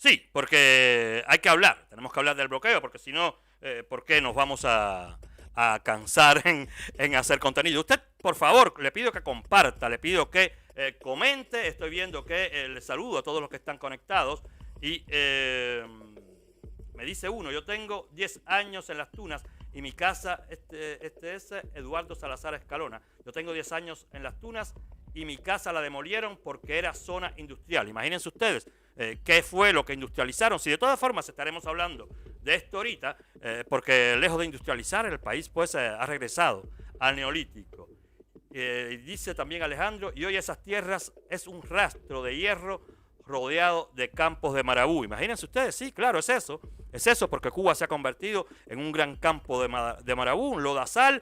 Sí, porque hay que hablar, tenemos que hablar del bloqueo, porque si no, ¿por qué nos vamos a cansar en hacer contenido? Usted, por favor, le pido que comparta, le pido que comente. Estoy viendo que les saludo a todos los que están conectados y me dice uno: yo tengo 10 años en Las Tunas y mi casa, este es Eduardo Salazar Escalona. Yo tengo 10 años en Las Tunas y mi casa la demolieron porque era zona industrial. Imagínense ustedes qué fue lo que industrializaron. Si de todas formas estaremos hablando de esto ahorita, porque lejos de industrializar el país pues ha regresado al neolítico. Dice también Alejandro: y hoy esas tierras es un rastro de hierro rodeado de campos de marabú. Imagínense ustedes, sí, claro, es eso, porque Cuba se ha convertido en un gran campo de marabú, un lodazal,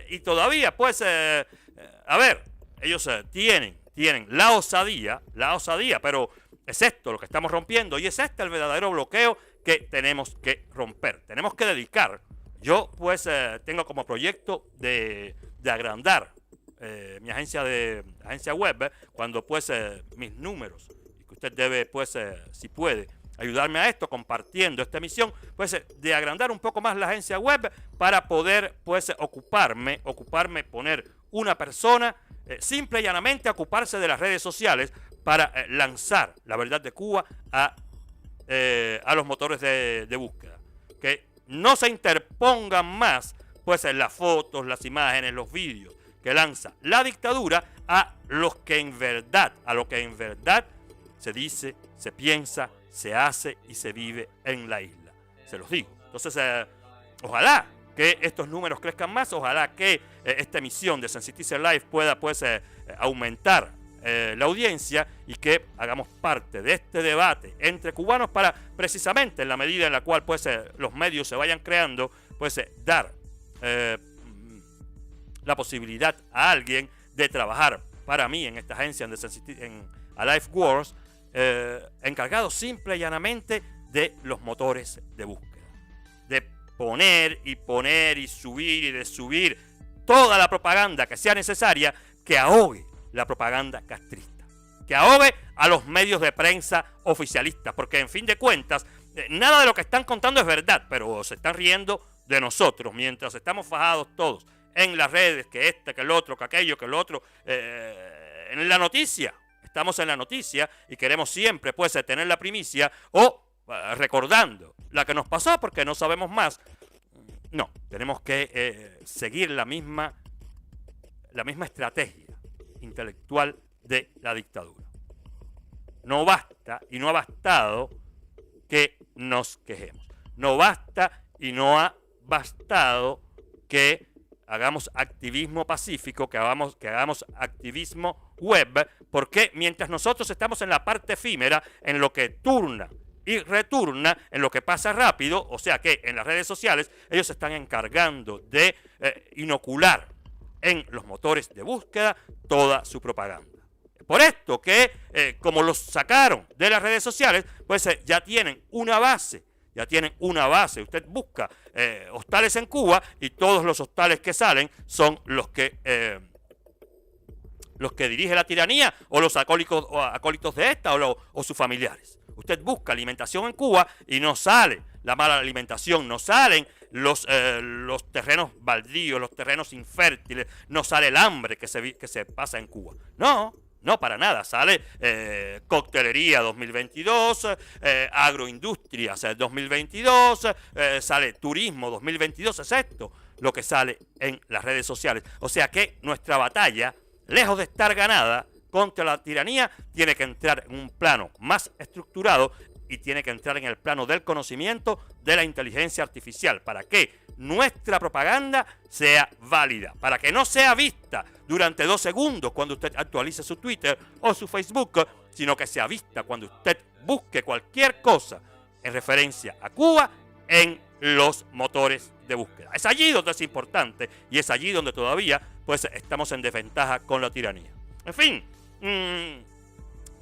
y todavía, pues, a ver, ellos tienen la osadía, pero es esto lo que estamos rompiendo, y es este el verdadero bloqueo que tenemos que romper. Tenemos que dedicar, yo, pues, tengo como proyecto de agrandar mi agencia web, cuando, pues, mis números, usted debe, pues, si puede, ayudarme a esto, compartiendo esta emisión, pues, de agrandar un poco más la agencia web para poder, pues, ocuparme, poner una persona, simple y llanamente ocuparse de las redes sociales para lanzar la verdad de Cuba a los motores de búsqueda. Que no se interpongan más, pues, en las fotos, las imágenes, los vídeos que lanza la dictadura a lo que en verdad se dice, se piensa, se hace y se vive en la isla. Se los digo. Entonces, ojalá que estos números crezcan más, ojalá que esta emisión de Sensitizer Live pueda, pues, aumentar la audiencia y que hagamos parte de este debate entre cubanos para, precisamente, en la medida en la cual, pues, los medios se vayan creando, pues, dar la posibilidad a alguien de trabajar para mí en esta agencia en Alive Wars, encargado simple y llanamente de los motores de búsqueda, de poner y subir y desubir toda la propaganda que sea necesaria, que ahogue la propaganda castrista, que ahogue a los medios de prensa oficialistas, porque en fin de cuentas nada de lo que están contando es verdad, pero se están riendo de nosotros mientras estamos fajados todos en las redes, que que el otro, que aquello, que el otro, en la noticia. Estamos en la noticia y queremos siempre, pues, tener la primicia o recordando la que nos pasó porque no sabemos más. No, tenemos que seguir la misma estrategia intelectual de la dictadura. No basta y no ha bastado que nos quejemos. No basta y no ha bastado que hagamos activismo pacífico, que hagamos activismo web, porque mientras nosotros estamos en la parte efímera, en lo que turna y returna, en lo que pasa rápido, o sea que en las redes sociales, ellos se están encargando de inocular en los motores de búsqueda toda su propaganda. Por esto que, como los sacaron de las redes sociales, pues ya tienen una base. Usted busca hostales en Cuba y todos los hostales que salen son los que dirige la tiranía o los acólitos de esta o sus familiares. Usted busca alimentación en Cuba y no sale la mala alimentación, no salen los terrenos baldíos, los terrenos infértiles, no sale el hambre que se pasa en Cuba. No, para nada. Sale coctelería 2022, agroindustrias 2022, sale turismo 2022, es esto lo que sale en las redes sociales. O sea que nuestra batalla, lejos de estar ganada contra la tiranía, tiene que entrar en un plano más estructurado y tiene que entrar en el plano del conocimiento de la inteligencia artificial para que nuestra propaganda sea válida, para que no sea vista durante 2 segundos cuando usted actualice su Twitter o su Facebook, sino que sea vista cuando usted busque cualquier cosa en referencia a Cuba en los motores de búsqueda. Es allí donde es importante y es allí donde todavía, pues, estamos en desventaja con la tiranía. En fin,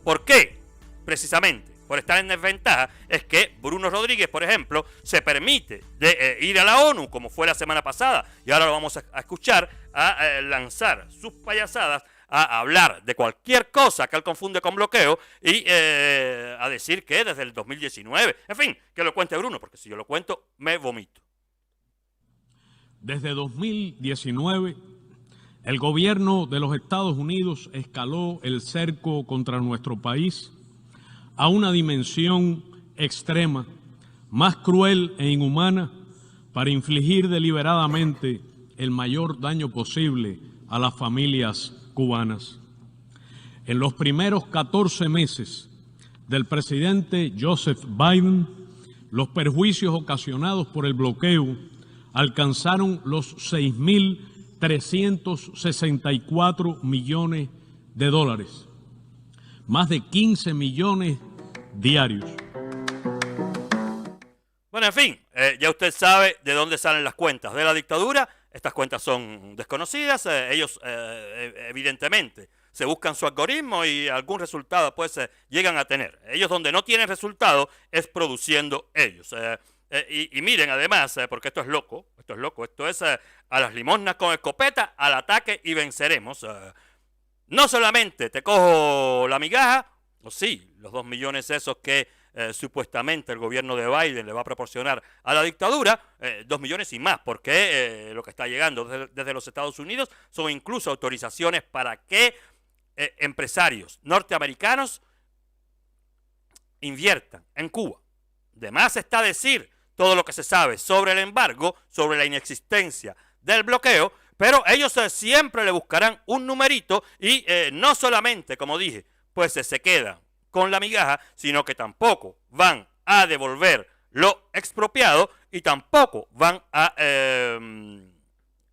¿por qué? Precisamente por estar en desventaja es que Bruno Rodríguez, por ejemplo, se permite de ir a la ONU, como fue la semana pasada, y ahora lo vamos a escuchar, a lanzar sus payasadas a hablar de cualquier cosa que él confunde con bloqueo y a decir que desde el 2019, en fin, que lo cuente Bruno, porque si yo lo cuento me vomito. Desde 2019, el gobierno de los Estados Unidos escaló el cerco contra nuestro país a una dimensión extrema, más cruel e inhumana, para infligir deliberadamente el mayor daño posible a las familias cubanas. En los primeros 14 meses del presidente Joseph Biden, los perjuicios ocasionados por el bloqueo alcanzaron los 6.364 millones de dólares, más de 15 millones diarios. Bueno, en fin, ya usted sabe de dónde salen las cuentas de la dictadura. Estas cuentas son desconocidas. Ellos, evidentemente, se buscan su algoritmo y algún resultado pues llegan a tener. Ellos donde no tienen resultado es produciendo ellos. Y miren, además, porque esto es loco, esto es a las limosnas con escopeta, al ataque y venceremos. No solamente te cojo la migaja, o sí, los 2 millones esos que supuestamente el gobierno de Biden le va a proporcionar a la dictadura, 2 millones y más, porque lo que está llegando desde los Estados Unidos son incluso autorizaciones para que empresarios norteamericanos inviertan en Cuba. De más está decir todo lo que se sabe sobre el embargo, sobre la inexistencia del bloqueo, pero ellos siempre le buscarán un numerito y no solamente, como dije, pues se quedan con la migaja, sino que tampoco van a devolver lo expropiado y tampoco van a,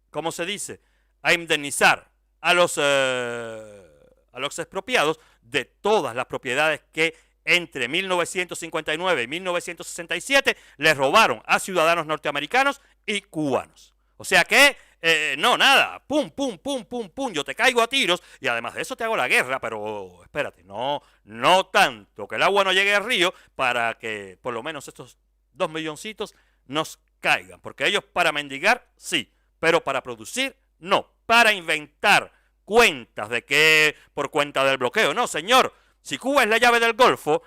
¿cómo se dice?, a indemnizar a los expropiados de todas las propiedades que entre 1959 y 1967 les robaron a ciudadanos norteamericanos y cubanos. O sea que, no, nada, pum, pum, pum, pum, pum, yo te caigo a tiros y además de eso te hago la guerra, pero espérate, no tanto, que el agua no llegue al río para que por lo menos estos 2 milloncitos nos caigan, porque ellos para mendigar, sí, pero para producir, no, para inventar cuentas de que por cuenta del bloqueo, no, señor. Si Cuba es la llave del Golfo,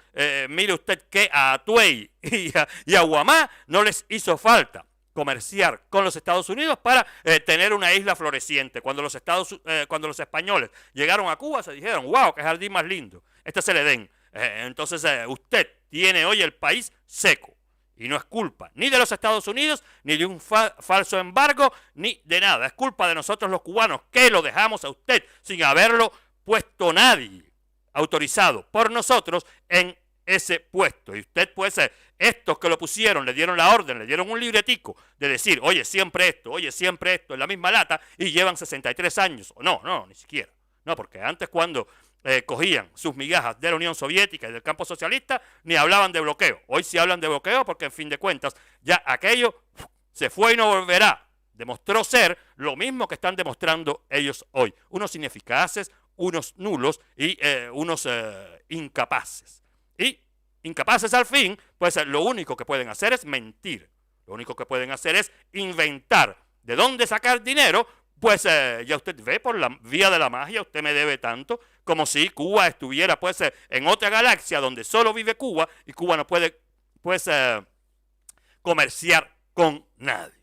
mire usted que a Atuey y a Guamá no les hizo falta comerciar con los Estados Unidos para tener una isla floreciente. Cuando los españoles llegaron a Cuba se dijeron, wow, qué jardín más lindo, este es el Edén. Entonces usted tiene hoy el país seco y no es culpa ni de los Estados Unidos, ni de un falso embargo, ni de nada. Es culpa de nosotros los cubanos que lo dejamos a usted sin haberlo puesto nadie autorizado por nosotros en ese puesto. Y usted pues, estos que lo pusieron, le dieron la orden, le dieron un libretico de decir, oye, siempre esto, en la misma lata, y llevan 63 años. No, ni siquiera. No, porque antes cuando cogían sus migajas de la Unión Soviética y del campo socialista, ni hablaban de bloqueo. Hoy sí hablan de bloqueo porque, en fin de cuentas, ya aquello se fue y no volverá. Demostró ser lo mismo que están demostrando ellos hoy. Unos ineficaces, unos nulos y unos incapaces. Y incapaces al fin, pues lo único que pueden hacer es mentir. Lo único que pueden hacer es inventar de dónde sacar dinero. Pues ya usted ve por la vía de la magia, usted me debe tanto, como si Cuba estuviera pues en otra galaxia donde solo vive Cuba y Cuba no puede pues comerciar con nadie.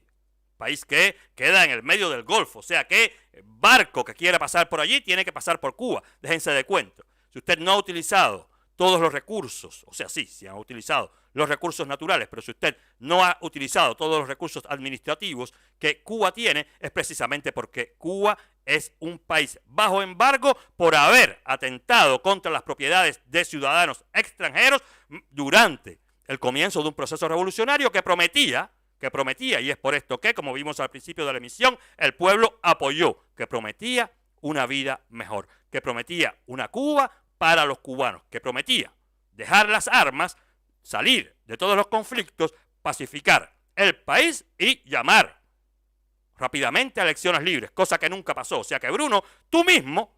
País que queda en el medio del Golfo, o sea que barco que quiera pasar por allí tiene que pasar por Cuba. Déjense de cuento. Si usted no ha utilizado todos los recursos, o sea, sí han utilizado los recursos naturales, pero si usted no ha utilizado todos los recursos administrativos que Cuba tiene, es precisamente porque Cuba es un país bajo embargo por haber atentado contra las propiedades de ciudadanos extranjeros durante el comienzo de un proceso revolucionario que prometía, y es por esto que, como vimos al principio de la emisión, el pueblo apoyó, que prometía una vida mejor, que prometía una Cuba para los cubanos, que prometía dejar las armas, salir de todos los conflictos, pacificar el país y llamar rápidamente a elecciones libres, cosa que nunca pasó. O sea que, Bruno, tú mismo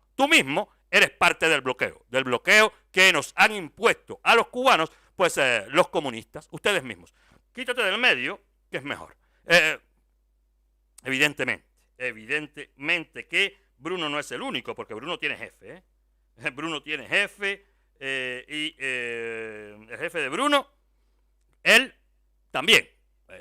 eres parte del bloqueo que nos han impuesto a los cubanos, pues los comunistas, ustedes mismos. Quítate del medio, que es mejor. Evidentemente que Bruno no es el único, porque Bruno tiene jefe, Bruno tiene jefe, y el jefe de Bruno, él también.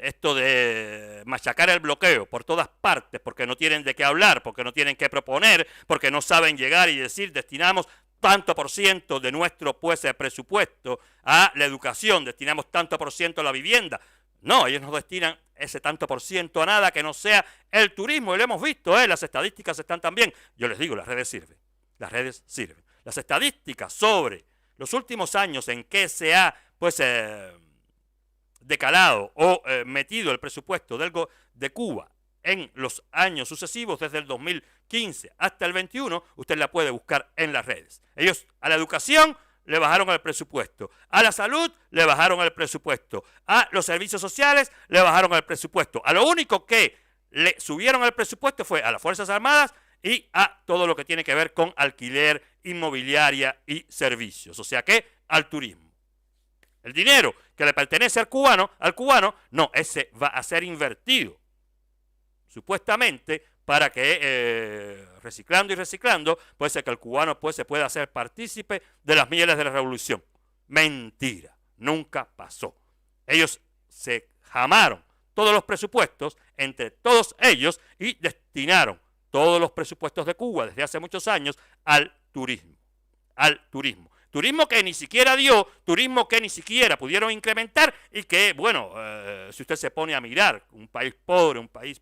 Esto de machacar el bloqueo por todas partes, porque no tienen de qué hablar, porque no tienen qué proponer, porque no saben llegar y decir, destinamos tanto por ciento de nuestro presupuesto a la educación, destinamos tanto por ciento a la vivienda. No, ellos no destinan ese tanto por ciento a nada que no sea el turismo, y lo hemos visto, las estadísticas están también. Yo les digo, las redes sirven, las redes sirven. Las estadísticas sobre los últimos años en que se ha, decalado o metido el presupuesto de Cuba en los años sucesivos, desde el 2015 hasta el 21, usted la puede buscar en las redes. Ellos a la educación le bajaron el presupuesto, a la salud le bajaron el presupuesto, a los servicios sociales le bajaron el presupuesto. A lo único que le subieron el presupuesto fue a las Fuerzas Armadas y a todo lo que tiene que ver con alquiler, inmobiliaria y servicios, o sea que al turismo. El dinero que le pertenece al cubano, no, ese va a ser invertido, supuestamente, para que reciclando y reciclando, puede ser que el cubano se pueda hacer partícipe de las mieles de la revolución. Mentira, nunca pasó. Ellos se jamaron todos los presupuestos entre todos ellos y destinaron todos los presupuestos de Cuba desde hace muchos años al turismo. Turismo que ni siquiera dio, turismo que ni siquiera pudieron incrementar y que, bueno, si usted se pone a mirar, un país pobre, un país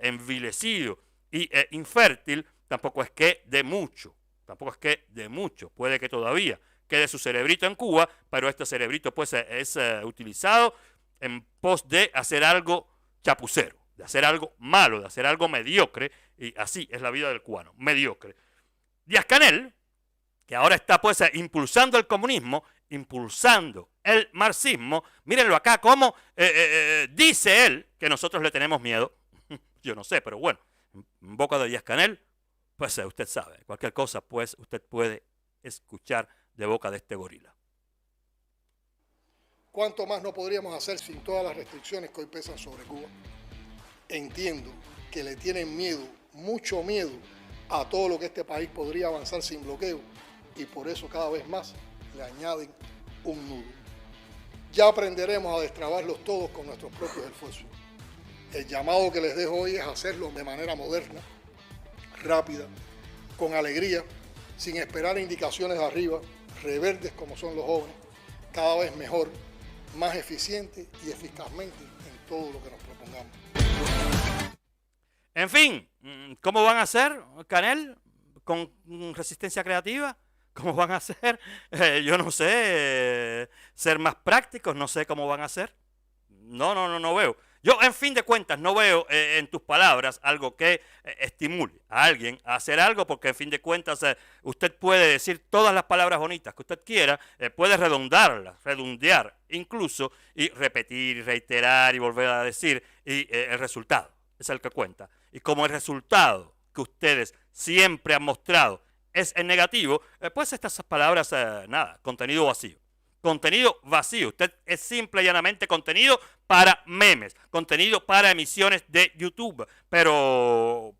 envilecido y infértil, tampoco es que de mucho, puede que todavía quede su cerebrito en Cuba, pero este cerebrito es utilizado en pos de hacer algo chapucero, de hacer algo malo, de hacer algo mediocre, y así es la vida del cubano, mediocre. Díaz-Canel, que ahora está impulsando el comunismo, impulsando el marxismo, mírenlo acá, cómo dice él que nosotros le tenemos miedo. Yo no sé, pero bueno, en boca de Díaz-Canel, usted sabe, cualquier cosa, usted puede escuchar de boca de este gorila. ¿Cuánto más no podríamos hacer sin todas las restricciones que hoy pesan sobre Cuba? Entiendo que le tienen miedo, mucho miedo, a todo lo que este país podría avanzar sin bloqueo, y por eso cada vez más le añaden un nudo. Ya aprenderemos a destrabarlos todos con nuestros propios esfuerzos. El llamado que les dejo hoy es hacerlo de manera moderna, rápida, con alegría, sin esperar indicaciones de arriba, rebeldes como son los jóvenes, cada vez mejor, más eficiente y eficazmente en todo lo que nos propongamos. En fin, ¿cómo van a hacer, Canel, con resistencia creativa? ¿Cómo van a hacer? Yo no sé, ser más prácticos, no sé cómo van a hacer. No veo. Yo, en fin de cuentas, no veo en tus palabras algo que estimule a alguien a hacer algo, porque en fin de cuentas usted puede decir todas las palabras bonitas que usted quiera, puede redondear incluso, y repetir, y reiterar, y volver a decir, y el resultado es el que cuenta. Y como el resultado que ustedes siempre han mostrado es en negativo, estas palabras, nada, contenido vacío. Contenido vacío. Usted es simple y llanamente contenido para memes, contenido para emisiones de YouTube, pero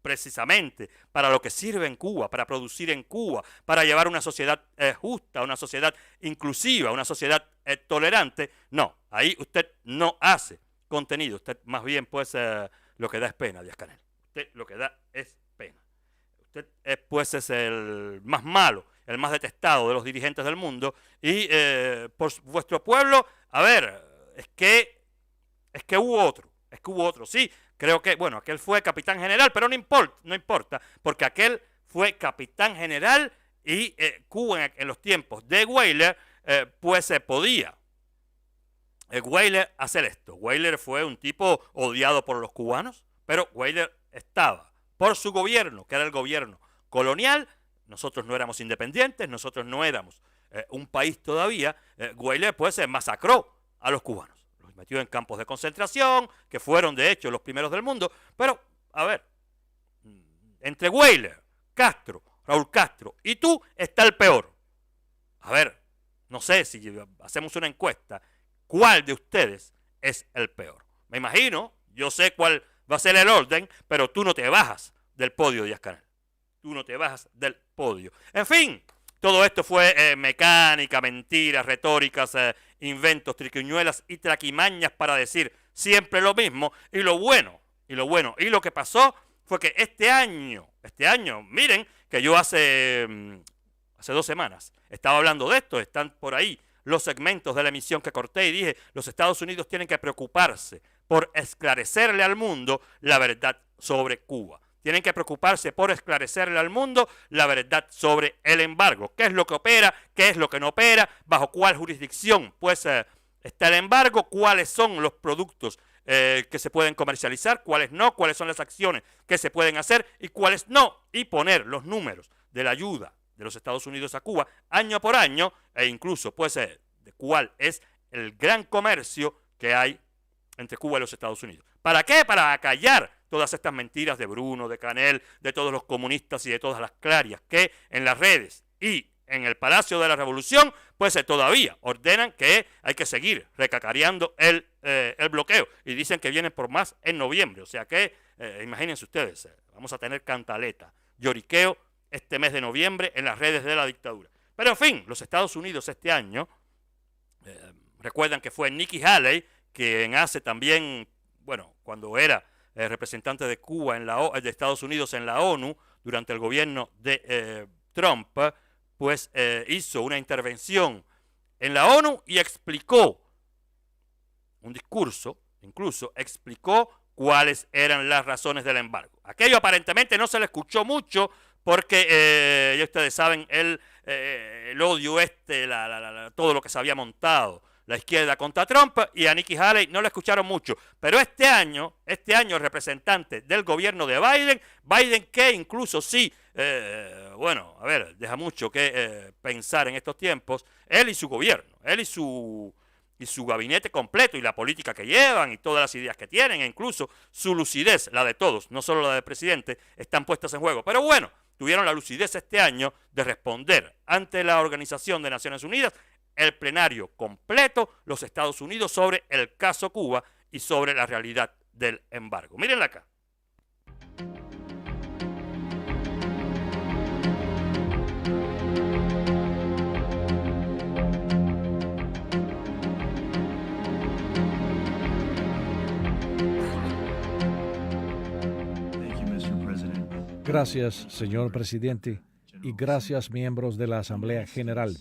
precisamente para lo que sirve en Cuba, para producir en Cuba, para llevar una sociedad justa, una sociedad inclusiva, una sociedad tolerante. No, ahí usted no hace contenido. Usted más bien, lo que da es pena, Díaz-Canel. Usted lo que da es pena. Usted es el más malo, el más detestado de los dirigentes del mundo, y por vuestro pueblo, a ver, es que hubo otro, sí, creo que, bueno, aquel fue capitán general, pero no importa, porque aquel fue capitán general y Cuba en los tiempos de Weyler, podía Weyler hacer esto. Weyler fue un tipo odiado por los cubanos, pero Weyler estaba por su gobierno, que era el gobierno colonial. Nosotros no éramos independientes, nosotros no éramos un país todavía. Weyler masacró a los cubanos, los metió en campos de concentración, que fueron de hecho los primeros del mundo. Pero, a ver, entre Weyler, Castro, Raúl Castro y tú está el peor. A ver, no sé si hacemos una encuesta, ¿cuál de ustedes es el peor? Me imagino, yo sé cuál va a ser el orden, pero tú no te bajas del podio, Díaz-Canel. Tú no te bajas del podio. En fin, todo esto fue mecánica, mentiras, retóricas, inventos, triquiñuelas y traquimañas para decir siempre lo mismo. Y lo que pasó fue que este año, miren que yo hace 2 semanas estaba hablando de esto, están por ahí los segmentos de la emisión que corté y dije, los Estados Unidos tienen que preocuparse por esclarecerle al mundo la verdad sobre Cuba. Tienen que preocuparse por esclarecerle al mundo la verdad sobre el embargo. ¿Qué es lo que opera? ¿Qué es lo que no opera? ¿Bajo cuál jurisdicción pues está el embargo? ¿Cuáles son los productos que se pueden comercializar? ¿Cuáles no? ¿Cuáles son las acciones que se pueden hacer? ¿Y cuáles no? Y poner los números de la ayuda de los Estados Unidos a Cuba año por año e incluso pues de cuál es el gran comercio que hay entre Cuba y los Estados Unidos. ¿Para qué? Para acallar todas estas mentiras de Bruno, de Canel, de todos los comunistas y de todas las clarias que en las redes y en el Palacio de la Revolución pues todavía ordenan que hay que seguir recacareando el bloqueo y dicen que vienen por más en noviembre. O sea que, imagínense ustedes, vamos a tener cantaleta, lloriqueo este mes de noviembre en las redes de la dictadura. Pero en fin, los Estados Unidos este año, recuerdan que fue Nikki Haley quien hace también, bueno, cuando era representante de Cuba de Estados Unidos en la ONU durante el gobierno de Trump, pues hizo una intervención en la ONU y explicó un discurso, incluso explicó cuáles eran las razones del embargo. Aquello aparentemente no se le escuchó mucho porque ya ustedes saben el odio todo lo que se había montado la izquierda contra Trump, y a Nikki Haley no la escucharon mucho. Pero este año el representante del gobierno de Biden que incluso sí, deja mucho que pensar en estos tiempos, él y su gobierno, él y su gabinete completo, y la política que llevan, y todas las ideas que tienen, e incluso su lucidez, la de todos, no solo la del presidente, están puestas en juego. Pero bueno, tuvieron la lucidez este año de responder ante la Organización de Naciones Unidas el plenario completo, los Estados Unidos, sobre el caso Cuba y sobre la realidad del embargo. Mírenla acá. Gracias, señor presidente, y gracias, miembros de la Asamblea General.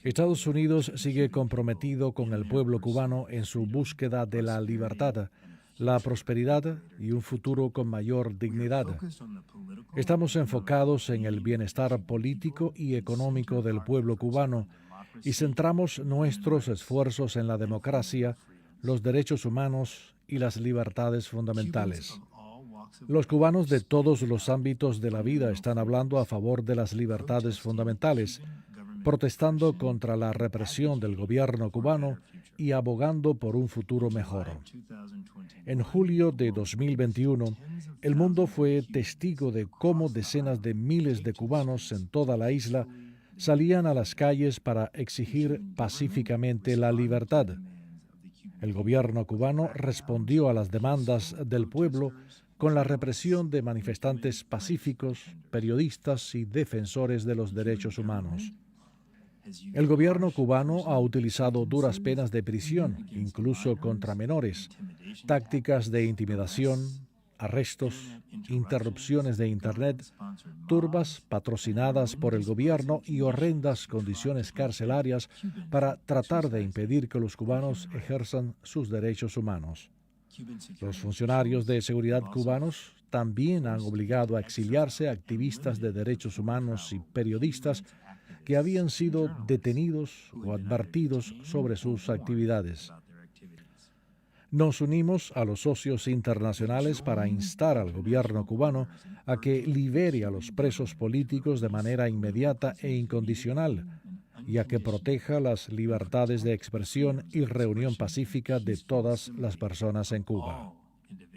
Estados Unidos sigue comprometido con el pueblo cubano en su búsqueda de la libertad, la prosperidad y un futuro con mayor dignidad. Estamos enfocados en el bienestar político y económico del pueblo cubano y centramos nuestros esfuerzos en la democracia, los derechos humanos y las libertades fundamentales. Los cubanos de todos los ámbitos de la vida están hablando a favor de las libertades fundamentales, protestando contra la represión del gobierno cubano y abogando por un futuro mejor. En julio de 2021, el mundo fue testigo de cómo decenas de miles de cubanos en toda la isla salían a las calles para exigir pacíficamente la libertad. El gobierno cubano respondió a las demandas del pueblo con la represión de manifestantes pacíficos, periodistas y defensores de los derechos humanos. El gobierno cubano ha utilizado duras penas de prisión, incluso contra menores, tácticas de intimidación, arrestos, interrupciones de Internet, turbas patrocinadas por el gobierno y horrendas condiciones carcelarias para tratar de impedir que los cubanos ejerzan sus derechos humanos. Los funcionarios de seguridad cubanos también han obligado a exiliarse a activistas de derechos humanos y periodistas que habían sido detenidos o advertidos sobre sus actividades. Nos unimos a los socios internacionales para instar al gobierno cubano a que libere a los presos políticos de manera inmediata e incondicional y a que proteja las libertades de expresión y reunión pacífica de todas las personas en Cuba.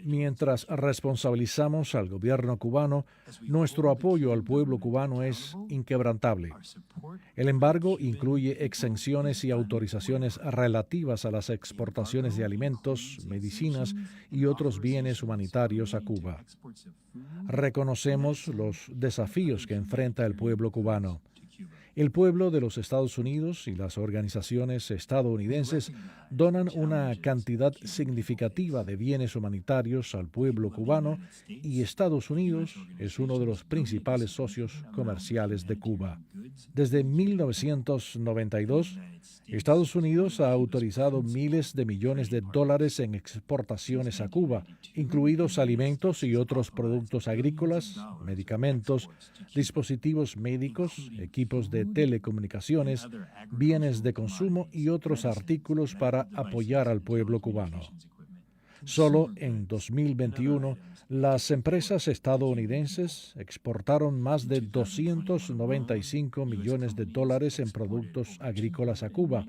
Mientras responsabilizamos al gobierno cubano, nuestro apoyo al pueblo cubano es inquebrantable. El embargo incluye exenciones y autorizaciones relativas a las exportaciones de alimentos, medicinas y otros bienes humanitarios a Cuba. Reconocemos los desafíos que enfrenta el pueblo cubano. El pueblo de los Estados Unidos y las organizaciones estadounidenses donan una cantidad significativa de bienes humanitarios al pueblo cubano y Estados Unidos es uno de los principales socios comerciales de Cuba. Desde 1992, Estados Unidos ha autorizado miles de millones de dólares en exportaciones a Cuba, incluidos alimentos y otros productos agrícolas, medicamentos, dispositivos médicos, equipos de telecomunicaciones, bienes de consumo y otros artículos para apoyar al pueblo cubano. Solo en 2021, las empresas estadounidenses exportaron más de 295 millones de dólares en productos agrícolas a Cuba,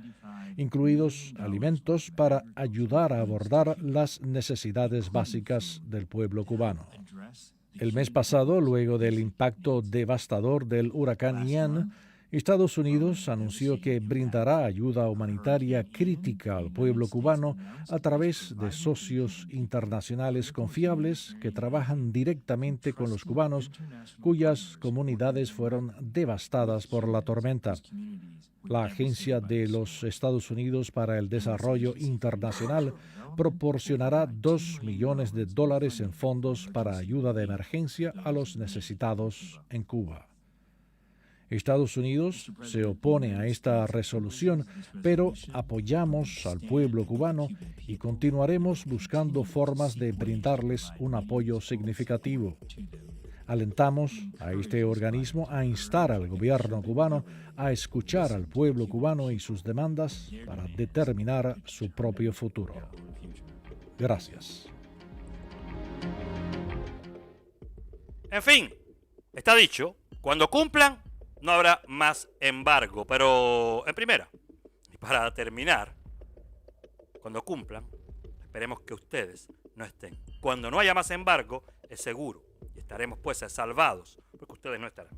incluidos alimentos para ayudar a abordar las necesidades básicas del pueblo cubano. El mes pasado, luego del impacto devastador del huracán Ian, Estados Unidos anunció que brindará ayuda humanitaria crítica al pueblo cubano a través de socios internacionales confiables que trabajan directamente con los cubanos cuyas comunidades fueron devastadas por la tormenta. La Agencia de los Estados Unidos para el Desarrollo Internacional proporcionará $2 millones en fondos para ayuda de emergencia a los necesitados en Cuba. Estados Unidos se opone a esta resolución, pero apoyamos al pueblo cubano y continuaremos buscando formas de brindarles un apoyo significativo. Alentamos a este organismo a instar al gobierno cubano a escuchar al pueblo cubano y sus demandas para determinar su propio futuro. Gracias. En fin, está dicho, cuando cumplan, no habrá más embargo. Pero en primera, y para terminar, cuando cumplan, esperemos que ustedes no estén. Cuando no haya más embargo, es seguro. Y estaremos pues salvados, porque ustedes no estarán.